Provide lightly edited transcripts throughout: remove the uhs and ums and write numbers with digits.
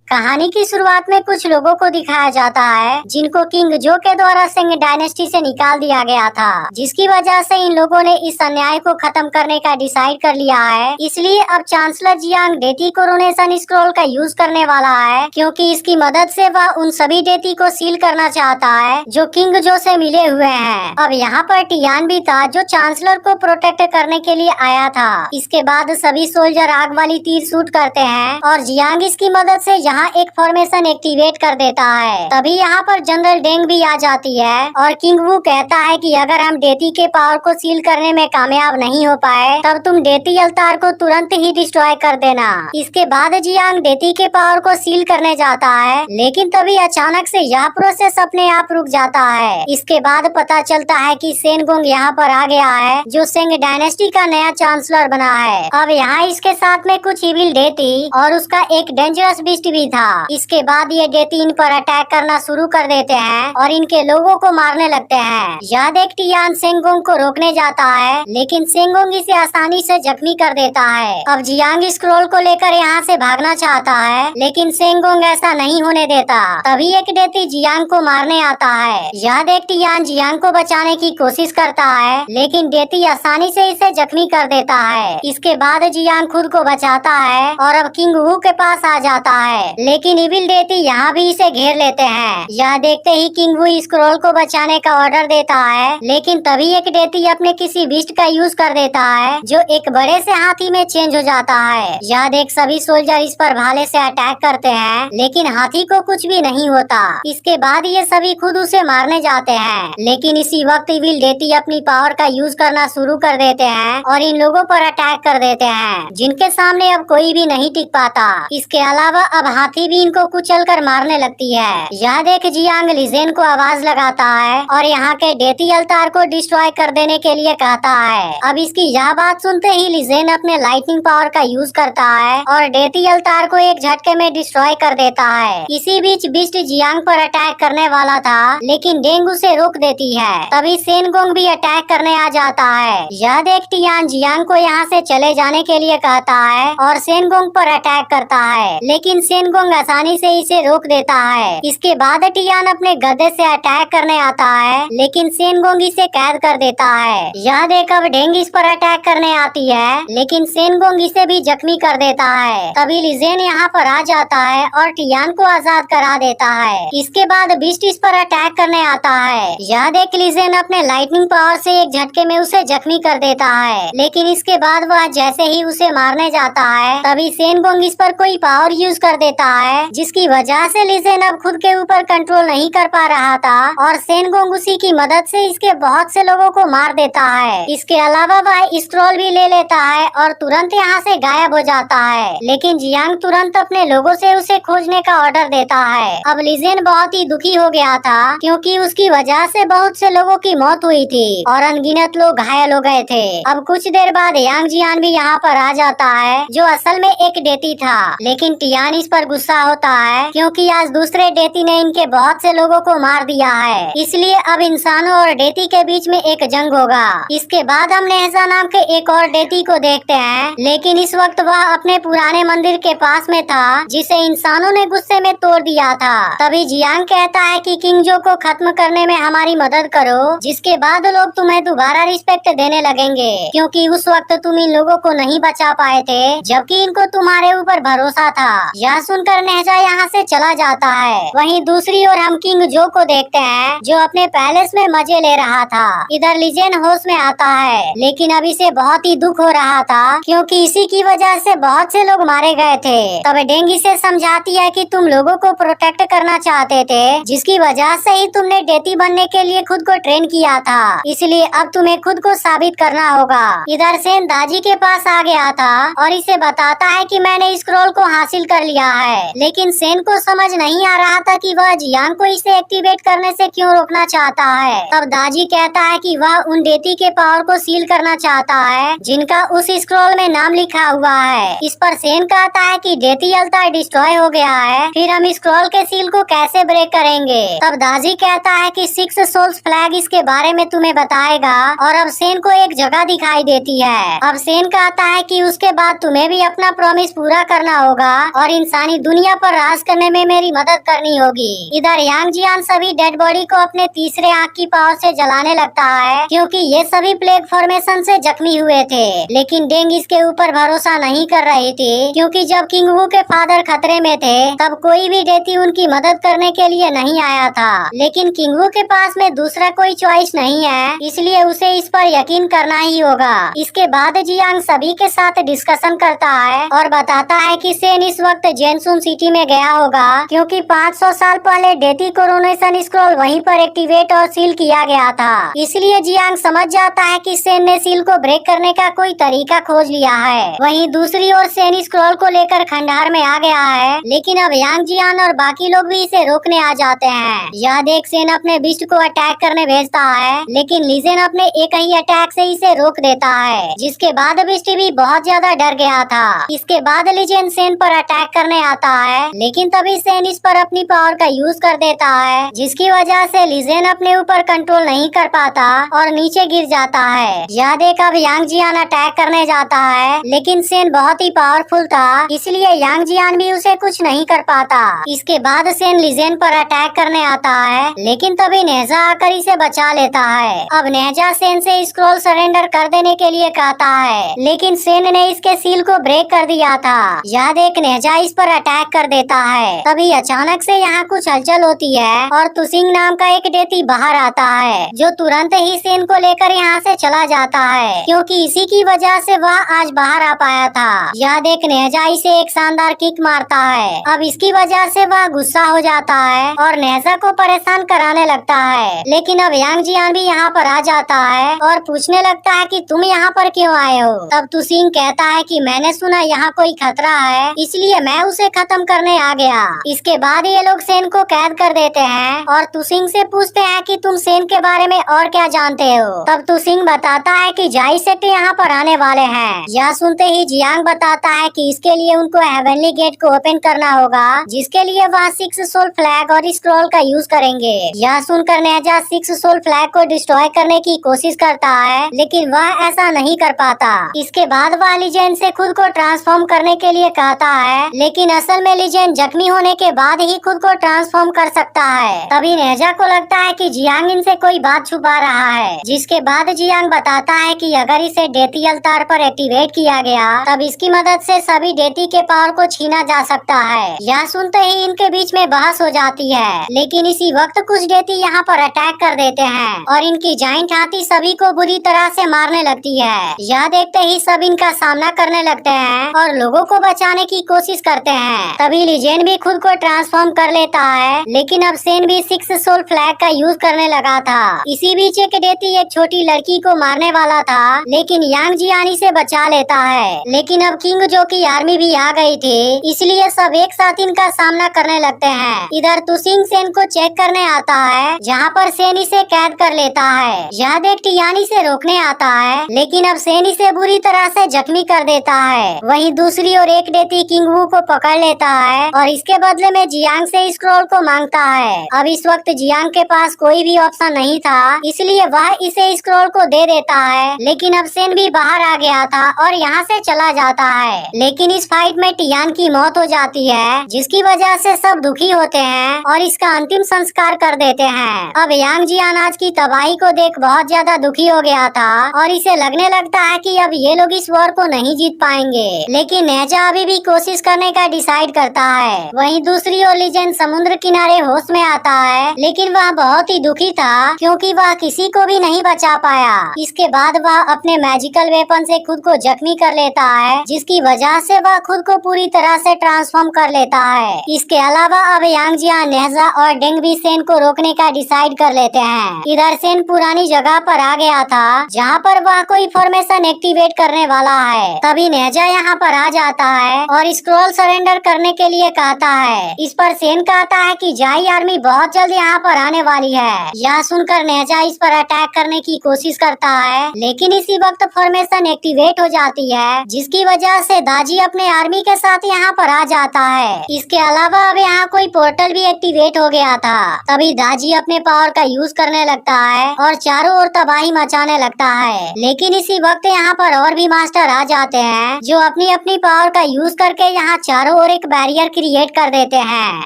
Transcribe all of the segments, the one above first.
कहानी की शुरुआत में कुछ लोगों को दिखाया जाता है जिनको किंग जो के द्वारा सिंह डायनेस्टी से निकाल दिया गया था, जिसकी वजह से इन लोगों ने इस अन्याय को खत्म करने का डिसाइड कर लिया है। इसलिए अब चांसलर जियांग डेती कोरोनेशन स्क्रॉल का यूज करने वाला है, क्योंकि इसकी मदद से वह उन सभी डेती को सील करना चाहता है जो किंग जो से मिले हुए हैं। अब यहाँ पर टियान भी था जो चांसलर को प्रोटेक्ट करने के लिए आया था। इसके बाद सभी सोल्जर आग वाली तीर शूट करते हैं और जियांग इसकी मदद से यहाँ एक फॉर्मेशन एक्टिवेट कर देता है। तभी यहाँ पर जनरल डेंग भी आ जाती है और किंग वू कहता है कि अगर हम डेती के पावर को सील करने में कामयाब नहीं हो पाए तब तुम डेती अवतार को तुरंत ही डिस्ट्रॉय कर देना। इसके बाद जियांग डेती के पावर को सील करने जाता है, लेकिन तभी अचानक से यह प्रोसेस अपने आप रुक जाता है। इसके बाद पता चलता है कि सेनगोंग यहाँ पर आ गया है जो सिंह डायनेस्टी का नया चांसलर बना है। अब यहाँ इसके साथ में कुछ इविल डेती और उसका एक डेंजरस बिस्ट भी था। इसके बाद ये डेती इन पर अटैक करना शुरू कर देते हैं और इनके लोगों को मारने लगते हैं। यह देख टियान सेंगोंग को रोकने जाता है, लेकिन सेंगोंग इसे आसानी से जख्मी कर देता है। अब जियांग स्क्रॉल को लेकर यहाँ से भागना चाहता है, लेकिन सेंगोंग ऐसा नहीं होने देता। तभी एक डेती जियांग को मारने आता है। यह देख टियान जियांग को बचाने की कोशिश करता है, लेकिन डेती आसानी से इसे जख्मी कर देता है। इसके बाद जियांग खुद को बचाता है और अब किंग वू के पास आ जाता है, लेकिन इविल डेती यहाँ भी इसे घेर लेते हैं। यह देखते ही किंग वू स्क्रॉल को बचाने का ऑर्डर देता है, लेकिन तभी एक डेती अपने किसी बिस्ट का यूज कर देता है जो एक बड़े से हाथी में चेंज हो जाता है। यह देख सभी सोल्जर इस पर भाले से अटैक करते हैं, लेकिन हाथी को कुछ भी नहीं होता। इसके बाद ये सभी खुद उसे मारने जाते हैं, लेकिन इसी वक्त इविल डेती अपनी पावर का यूज करना शुरू कर देते हैं और इन लोगों पर अटैक कर देते हैं, जिनके सामने अब कोई भी नहीं टिक पाता। इसके अलावा अब हाथी भी इनको कुचल कर मारने लगती है। यह देख जियांग लिजेन को आवाज लगाता है और यहाँ के डेती अवतार को डिस्ट्रॉय कर देने के लिए कहता है। अब इसकी यह बात सुनते ही लिजेन अपने लाइटनिंग पावर का यूज करता है और डेती अवतार को एक झटके में डिस्ट्रॉय कर देता है। इसी बीच बिस्ट जियांग पर अटैक करने वाला था, लेकिन डेंग उसे रोक देती है। तभी सेनगोंग भी अटैक करने आ जाता है। यह देख टियान जियांग को यहाँ से चले जाने के लिए कहता है और सेनगोंग पर अटैक करता है, लेकिन सेनगोंग आसानी से इसे रोक देता है। इसके बाद टियान अपने गधे से अटैक करने आता है, लेकिन सेनगोंग इसे कैद कर देता है। यह देख अब डेंग इस पर अटैक करने आती है, लेकिन सेनगोंग इसे भी जख्मी कर देता है। तभी लिजेन यहाँ पर आ जाता है और टियान को आजाद करा देता है। इसके बाद बिस्ट इस पर अटैक करने आता है। यह देख लिजेन अपने लाइटनिंग पावर से एक झटके में उसे जख्मी कर देता है, लेकिन इसके बाद वह जैसे ही उसे मारने जाता है तभी सेनगोंग इस पर कोई पावर यूज कर देता है, जिसकी वजह से लिजेन अब खुद के ऊपर कंट्रोल नहीं कर पा रहा था और सेनगोंग उसी की मदद से इसके बहुत से लोगों को मार देता है। इसके अलावा वह स्क्रॉल भी ले लेता है और तुरंत यहाँ से गायब हो जाता है, लेकिन जियांग तुरंत अपने लोगों से उसे खोजने का ऑर्डर देता है। अब लिजेन बहुत ही दुखी हो गया था, क्योंकि उसकी वजह से बहुत से लोगों की मौत हुई थी और अनगिनत लोग घायल हो गए थे। अब कुछ देर बाद यांग जियान भी यहाँ पर आ जाता है, जो असल में एक डेती था, लेकिन टियान इस पर गुस्सा होता है क्योंकि आज दूसरे डेती ने इनके बहुत से लोगों को मार दिया है। इसलिए अब इंसानों और डेती के बीच में एक जंग होगा। इसके बाद हम नेहजा नाम के एक और डेती को देखते हैं, लेकिन इस वक्त वह अपने पुराने मंदिर के पास में था, जिसे इंसानों ने गुस्से में तोड़ दिया था। तभी जियांग कहता है कि किंग जो को खत्म करने में हमारी मदद करो, जिसके बाद लोग तुम्हें दोबारा रिस्पेक्ट देने लगेंगे, क्योंकि उस वक्त तुम इन लोगों को नहीं बचा पाए थे, जबकि इनको तुम्हारे ऊपर भरोसा था। यह सुनकर नेहजा यहाँ से चला जाता है। वहीं दूसरी ओर हम किंग जो को देखते हैं, जो अपने पैलेस में मजे ले रहा था। इधर लिजेन होश में आता है, लेकिन अब इसे बहुत ही दुख हो रहा था, क्योंकि इसी की वजह से बहुत से लोग मारे गए थे। तब डेंग इसे समझाती है कि तुम लोगों को प्रोटेक्ट करना चाहते थे, जिसकी वजह से ही तुमने डेती बनने के लिए खुद को ट्रेन किया था, इसलिए अब तुम्हें खुद को साबित करना होगा। इधर सेन दाजी के पास आ गया था और इसे बताता है कि मैंने स्क्रॉल को हासिल कर लिया है, लेकिन सेन को समझ नहीं आ रहा था कि वह जियांग को इसे एक्टिवेट करने से क्यों रोकना चाहता है। तब दाजी कहता है कि वह उन डेती के पावर को सील करना चाहता है जिनका उस स्क्रॉल में नाम लिखा हुआ है। इस पर सेन कहता है कि डेती अवतार डिस्ट्रॉय हो गया है, फिर हम स्क्रॉल के सील को कैसे ब्रेक करेंगे। तब दाजी कहता है कि 6 सोल्स फ्लैग इसके बारे में तुम्हें बताएगा, और अब सेन को एक जगह दिखाई देती है। अब सेन कहता है कि उसके बाद तुम्हें भी अपना प्रॉमिस पूरा करना होगा और इंसानी वहीं दुनिया पर राज करने में मेरी मदद करनी होगी। इधर यांग जियान सभी डेड बॉडी को अपने तीसरे आंख की पावर से जलाने लगता है, क्योंकि ये सभी प्लेग फॉर्मेशन से जख्मी हुए थे। लेकिन डेंग इसके ऊपर भरोसा नहीं कर रही थी, क्योंकि जब किंग वू के फादर खतरे में थे तब कोई भी डेती उनकी मदद करने के लिए नहीं आया था। लेकिन किंग वू के पास में दूसरा कोई चॉइस नहीं है, इसलिए उसे इस पर यकीन करना ही होगा। इसके बाद जियांग सभी के साथ डिस्कशन करता है और बताता है कि सेन इस वक्त जेनसुन सिटी में गया होगा, क्योंकि 500 साल पहले डेती कोरोनेशन स्क्रॉल वहीं पर एक्टिवेट और सील किया गया था। इसलिए जियांग समझ जाता है कि सेन ने सील को ब्रेक करने का कोई तरीका खोज लिया है। वहीं दूसरी ओर सेन स्क्रॉल को लेकर खंडहर में आ गया है, लेकिन अब यांग जियान और बाकी लोग भी इसे रोकने आ जाते हैं। यह देख सेन अपने बिस्ट को अटैक करने भेजता है, लेकिन लीजेन अपने एक ही अटैक से इसे रोक देता है, जिसके बाद बिस्ट भी बहुत ज्यादा डर गया था। इसके बाद लीजेन सेन पर अटैक करने आता है, लेकिन तभी सेन इस पर अपनी पावर का यूज कर देता है, जिसकी वजह से लीजेन अपने ऊपर कंट्रोल नहीं कर पाता और नीचे गिर जाता है। यह देख अब यांग जियान अटैक करने जाता है, लेकिन सेन बहुत ही पावरफुल था, इसलिए यांग जियान भी उसे कुछ नहीं कर पाता। इसके बाद सेन लीजेन पर अटैक करने आता है, लेकिन तभी नेजा आकर इसे बचा लेता है। अब नेजा सेन से स्क्रॉल सरेंडर कर देने के लिए कहता है, लेकिन सेन ने इसके सील को ब्रेक कर दिया था। यह देख नेजा इस पर अटैक कर देता है। तभी अचानक से यहाँ कुछ हलचल होती है और तुसिंग नाम का एक डेती बाहर आता है, जो तुरंत ही सेन को लेकर यहाँ से चला जाता है, क्योंकि इसी की वजह से वह आज बाहर आ पाया था। यह देख नेजा इसे एक शानदार किक मारता है। अब इसकी वजह से वह गुस्सा हो जाता है और नेजा को परेशान कराने लगता है। लेकिन अब यांग जियान भी यहाँ पर आ जाता है और पूछने लगता है कि तुम यहाँ पर क्यों आए हो। तब तुसिंग कहता है कि मैंने सुना यहाँ कोई खतरा है, इसलिए मैं उसे खत्म करने आ गया। इसके बाद ये लोग सेन को कैद कर देते हैं और तुसिंग से पूछते हैं कि तुम सेन के बारे में और क्या जानते हो। तब तुसिंग बताता है कि जाई सेक्ट यहाँ पर आने वाले हैं। यह सुनते ही जियांग बताता है कि इसके लिए उनको हेवनली गेट को ओपन करना होगा, जिसके लिए वह 6 सोल फ्लैग और स्क्रॉल का यूज करेंगे। यह सुनकर नेजा 6 सोल फ्लैग को डिस्ट्रॉय करने की कोशिश करता है, लेकिन वह ऐसा नहीं कर पाता। इसके बाद वह लीजेंड से खुद को ट्रांसफॉर्म करने के लिए कहता है, लेकिन असल में लीजेंड जख्मी होने के बाद ही खुद को ट्रांसफॉर्म कर सकता है। तभी नेजा को लगता है कि जियांग इनसे कोई बात छुपा रहा है, जिसके बाद जियांग बताता है कि अगर इसे डेती अवतार पर एक्टिवेट किया गया तब इसकी मदद से सभी डेती के पावर को छीना जा सकता है। यह सुनते ही इनके बीच में बहस हो जाती है, लेकिन इसी वक्त कुछ डेती यहाँ पर अटैक कर देते हैं और इनकी जाइंट हाथी सभी को बुरी तरह से मारने लगती है। यह देखते ही सब इनका सामना करने लगते हैं और लोगों को बचाने की कोशिश करते हैं। तभी लीजेंड भी खुद को ट्रांसफॉर्म कर लेता है, लेकिन अब सेन भी 6 सोल फ्लैग का यूज करने लगा था। इसी बीच एक डेती एक छोटी लड़की को मारने वाला था, लेकिन यांग जियानी से बचा लेता है। लेकिन अब किंग जो की आर्मी भी आ गई थी, इसलिए सब एक साथ इनका सामना करने लगते हैं। इधर तुसिंग सेन को चेक करने आता है, जहाँ पर सेन इसे कैद कर लेता है। यह देख टियानी से रोकने आता है, लेकिन अब सेन इसे बुरी तरह से जख्मी कर देता है। वहीं दूसरी ओर एक डेती किंग वू को पकड़ लेता है और इसके बदले में जियांग से स्क्रॉल को मांगता है। अब इस वक्त जियांग के पास कोई भी ऑप्शन नहीं था, इसलिए वह इसे स्क्रॉल को दे देता है। लेकिन अब सेन भी बाहर आ गया था और यहाँ से चला जाता है। लेकिन इस फाइट में टियान की मौत हो जाती है, जिसकी वजह से सब दुखी होते हैं और इसका अंतिम संस्कार कर देते हैं। अब यांग जियान आज की तबाही को देख बहुत ज्यादा दुखी हो गया था और इसे लगने लगता है कि अब ये लोग इस वॉर को नहीं जीत पाएंगे। लेकिन नेजा अभी भी कोशिश करने का डिसाइड करता है। वहीं दूसरी ओर लीजेंड समुद्र किनारे होश में आता है, लेकिन वह बहुत ही दुखी था, क्योंकि वह किसी को भी नहीं बचा पाया। इसके बाद वह अपने मैजिकल वेपन से खुद को जख्मी कर लेता है, जिसकी वजह से वह खुद को पूरी तरह से ट्रांसफॉर्म कर लेता है। इसके अलावा अब यांग जियान, नेजा और डेंग भी सेन को रोकने का डिसाइड कर लेते हैं। इधर सेन पुरानी जगह पर आ गया था, जहाँ पर वह कोई फॉर्मेशन एक्टिवेट करने वाला है। तभी नेजा यहाँ पर आ जाता है और स्क्रॉल सरेंडर करने के लिए कहता है। इस पर सेन कहता है कि जाई आर्मी बहुत जल्द यहाँ पर आने वाली है। यह सुनकर नेजा इस पर अटैक करने की कोशिश करता है, लेकिन इसी वक्त फॉर्मेशन एक्टिवेट हो जाती है, जिसकी वजह से दाजी अपने आर्मी के साथ यहाँ पर आ जाता है। इसके अलावा अब यहाँ कोई पोर्टल भी एक्टिवेट हो गया था। तभी दाजी अपने पावर का यूज करने लगता है और चारों ओर तबाही मचाने लगता है। लेकिन इसी वक्त यहाँ पर और भी मास्टर आ जाते हैं, जो अपनी अपनी पावर का यूज करके यहाँ चारों ओर एक बैरियर क्रिएट कर देते हैं।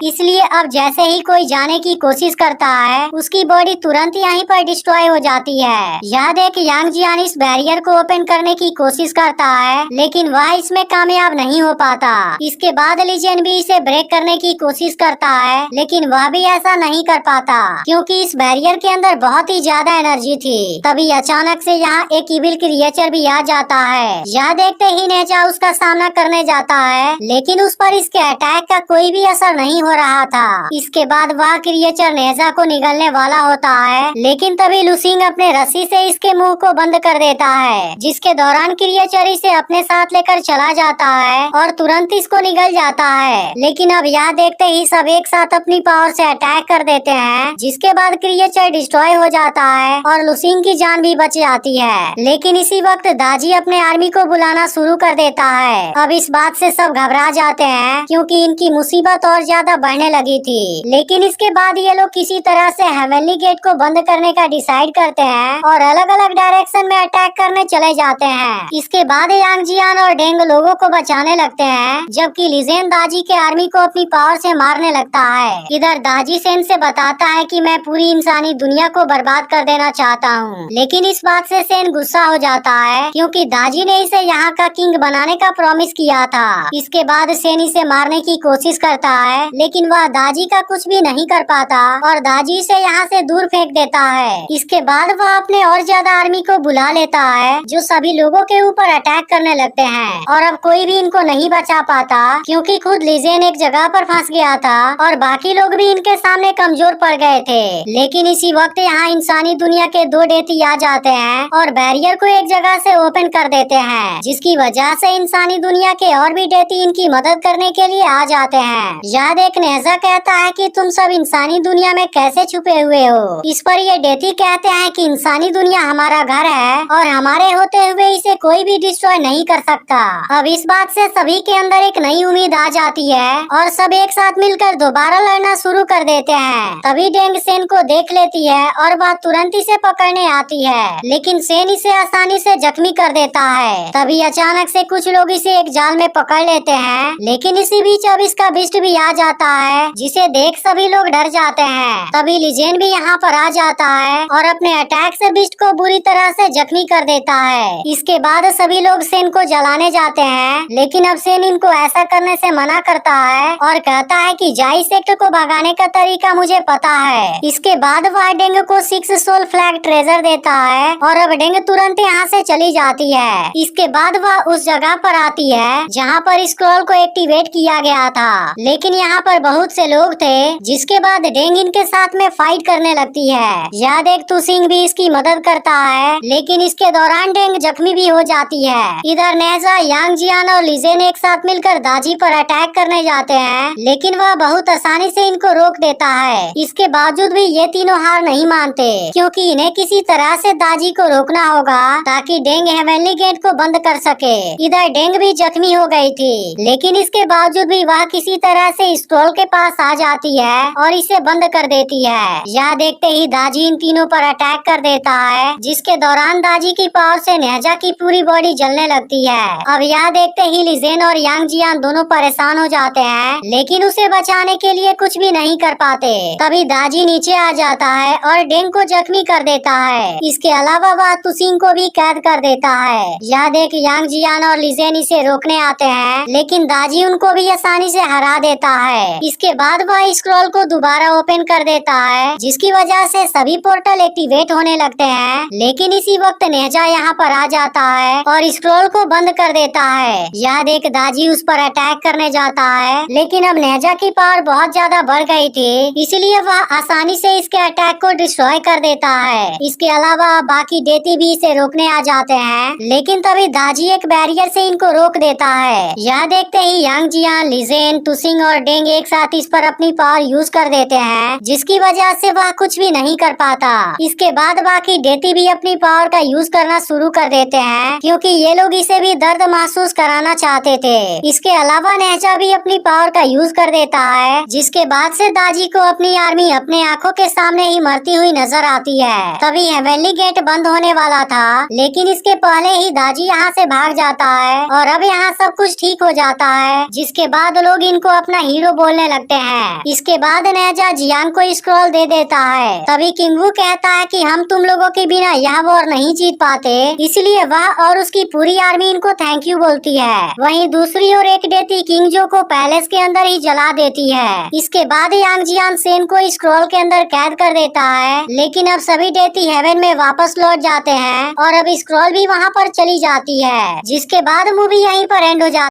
इसलिए अब जैसे ही कोई जाने की कोशिश करता है उसकी बॉडी तुरंत यहीं पर डिस्ट्रॉय हो जाती है। यह देख यांग जियान इस बैरियर को ओपन करने की कोशिश करता है लेकिन वह इसमें कामयाब नहीं हो पाता। इसके बाद लीजेंड भी इसे ब्रेक करने की कोशिश करता है लेकिन वह भी ऐसा नहीं कर पाता क्योंकि इस बैरियर के अंदर बहुत ही ज्यादा एनर्जी थी। तभी अचानक से यहाँ एक इविल क्रिएचर भी आ जाता है। यह देखते ही नेजा उसका सामना करने जाता है लेकिन उस पर इसके अटैक का कोई भी असर नहीं हो रहा था। इसके बाद वह क्रिएचर नेजा को निगलने वाला होता है लेकिन तभी लुसिंग अपने रस्सी से इसके मुंह को बंद कर देता है, जिसके दौरान क्रिएचर इसे अपने साथ लेकर चला जाता है और तुरंत इसको निगल जाता है। लेकिन अब यह देखते ही सब एक साथ अपनी पावर से अटैक कर देते हैं, जिसके बाद क्रिएचर डिस्ट्रॉय हो जाता है और लुसिंग की जान भी बच जाती है। लेकिन इसी वक्त दाजी अपने आर्मी को बुलाना शुरू कर देता है। अब इस बात से सब घबरा जाते हैं क्योंकि इनकी मुसीबत और ज्यादा बढ़ने लगी थी। लेकिन इसके बाद ये लोग किसी तरह से हेवनली गेट को बंद करने का डिसाइड करते हैं और अलग अलग डायरेक्शन में अटैक करने चले जाते हैं। इसके बाद यांग जियान और डेंग लोगों को बचाने लगते हैं, जबकि लिजेन दाजी के आर्मी को अपनी पावर से मारने लगता है। इधर दाजी सेन से बताता है कि मैं पूरी इंसानी दुनिया को बर्बाद कर देना चाहता हूँ। लेकिन इस बात से सेन गुस्सा हो जाता है क्योंकि दाजी ने इसे यहाँ का किंग बनाने का प्रॉमिस किया था। इसके बाद सेन इसे मारने की कोशिश करता है लेकिन वह दाजी का कुछ भी नहीं कर पाता और दाजी इसे यहाँ से दूर फेंक देता है। इसके बाद वह अपने और ज्यादा आर्मी को बुला लेता है जो सभी लोगों के ऊपर अटैक करने लगते हैं और अब कोई भी इनको नहीं बचा पाता क्योंकि खुद लिजेन एक जगह पर फंस गया था और बाकी लोग भी इनके सामने कमजोर पड़ गए थे। लेकिन इसी वक्त यहाँ इंसानी दुनिया के दो डेती आ जाते हैं और बैरियर को एक जगह से ओपन कर देते हैं, जिसकी वजह से इंसानी दुनिया के और भी डेती इनकी मदद करने के लिए आ जाते हैं। याद एक नेजा कहता है कि तुम सब इंसानी दुनिया में कैसे छुपे हुए हो। इस पर ये डेती कहते हैं कि इंसानी दुनिया हमारा घर है और हमारे होते हुए इसे कोई भी डिस्ट्रॉय नहीं कर सकता। अब इस बात से सभी के अंदर एक नई उम्मीद आ जाती है और सब एक साथ मिलकर दोबारा लड़ना शुरू कर देते हैं। तभी डेंग सेन को देख लेती है और वह तुरंत इसे पकड़ने आती है, लेकिन सेन इसे आसानी से जख्मी कर देता है। तभी अचानक से कुछ लोग इसे एक जाल में पकड़ लेते हैं, लेकिन इसी बीच अब इसका बिस्ट भी आ जाता है, जिसे देख सभी लोग डर जाते हैं। तभी लिजेन भी यहाँ पर आ जाता है और अपने अटैक से बिस्ट को बुरी तरह से जख्मी कर देता है। इसके बाद सभी लोग सेन को जलाने जाते हैं, लेकिन अब सेन इनको ऐसा करने से मना करता है और कहता है कि जाई सेक्ट को भगाने का तरीका मुझे पता है। इसके बाद वह डेंग को 6 सोल फ्लैग ट्रेजर देता है और अब डेंग तुरंत यहाँ से चली जाती है। इसके बाद वह उस जगह पर आती है जहाँ पर स्क्रॉल को एक्टिवेट किया गया था, लेकिन यहाँ पर बहुत से लोग थे, जिसके बाद डेंग इनके साथ में फाइट करने लगती है। याद एक तुसिंग भी इसकी मदद करता है, लेकिन इसके दौरान डेंग जख्मी भी हो जाती है। इधर नेजा, यांग जियान और लिजेन एक साथ मिलकर दाजी पर अटैक करने जाते हैं, लेकिन वह बहुत आसानी से इनको रोक देता है। इसके बावजूद भी ये तीनों हार नहीं मानते क्योंकि इन्हें किसी तरह से दाजी को रोकना होगा ताकि डेंग हेवनली गेट को बंद कर सके। इधर डेंग भी जख्मी हो गई थी, लेकिन इसके बावजूद भी वह किसी तरह से स्क्रॉल के पास आ जाती है और इसे बंद कर देती है। यह देखते ही दाजी इन तीनों पर अटैक कर देता है, जिसके दौरान दाजी की पावर से नेजा की पूरी बॉडी जलने लगती है। अब यह देखते ही लिजेन और यांग जियान दोनों परेशान हो जाते हैं, लेकिन उसे बचाने के लिए कुछ भी नहीं कर पाते। तभी दाजी नीचे आ जाता है और डेंग को जख्मी कर देता है। इसके अलावा वह तुसिंग को भी कैद कर देता है। यह देख यांग जियान और लिजेन इसे रोकने आते हैं, लेकिन दाजी उनको भी आसानी से हरा देता है। इसके बाद वह स्क्रॉल को दोबारा ओपन कर देता है, जिसकी वजह से सभी पोर्टल एक्टिवेट होने लगते हैं। लेकिन इसी वक्त नेजा यहाँ पर आ जाता है और स्क्रॉल को बंद कर देता है। यह देख दाजी उस पर अटैक करने जाता है, लेकिन अब नेजा की पावर बहुत ज्यादा बढ़ गई थी, इसलिए वह आसानी से इसके अटैक को डिस्ट्रॉय कर देता है। इसके अलावा बाकी डेती भी इसे रोकने आ जाते हैं, लेकिन तभी दाजी एक बैरियर से इनको रोक देता है। यह देखते ही यांग जियान, लिजेन, तुसिंग और डेंग एक साथ इस पर अपनी पावर यूज कर देते हैं, जिसकी वजह से वह कुछ भी नहीं कर पाता। इसके बाद बाकी डेती भी अपनी पावर का यूज करना शुरू कर देते हैं, क्योंकि ये लोग इसे भी दर्द महसूस कराना चाहते थे। इसके अलावा नेजा भी अपनी पावर का यूज कर देता है, जिसके बाद से दाजी को अपनी आर्मी अपने आंखों के सामने ही मरती हुई नजर आती है। तभी हेवनली गेट बंद होने वाला था, लेकिन इसके पहले ही दाजी यहाँ से भाग जाता है और अब यहाँ सब कुछ ठीक हो जाता है जिसके बाद लोग इनको अपना हीरो बोलने लगते हैं। इसके बाद नेजा जियान को स्क्रॉल दे देता है। तभी किंगवू कहता है कि हम तुम लोगों के बिना यह वॉर नहीं जीत पाते, इसलिए वह और उसकी पूरी आर्मी इनको थैंक यू बोलती है। वहीं दूसरी ओर एक डेती किंग जो को पैलेस के अंदर ही जला देती है। इसके बाद यांग जियान सेन को स्क्रॉल के अंदर कैद कर देता है, लेकिन अब सभी डेती हेवन में वापस लौट जाते हैं और अब स्क्रॉल भी वहाँ पर चली जाती है। जिसके बाद मूवी यहीं पर एंड हो जाती है।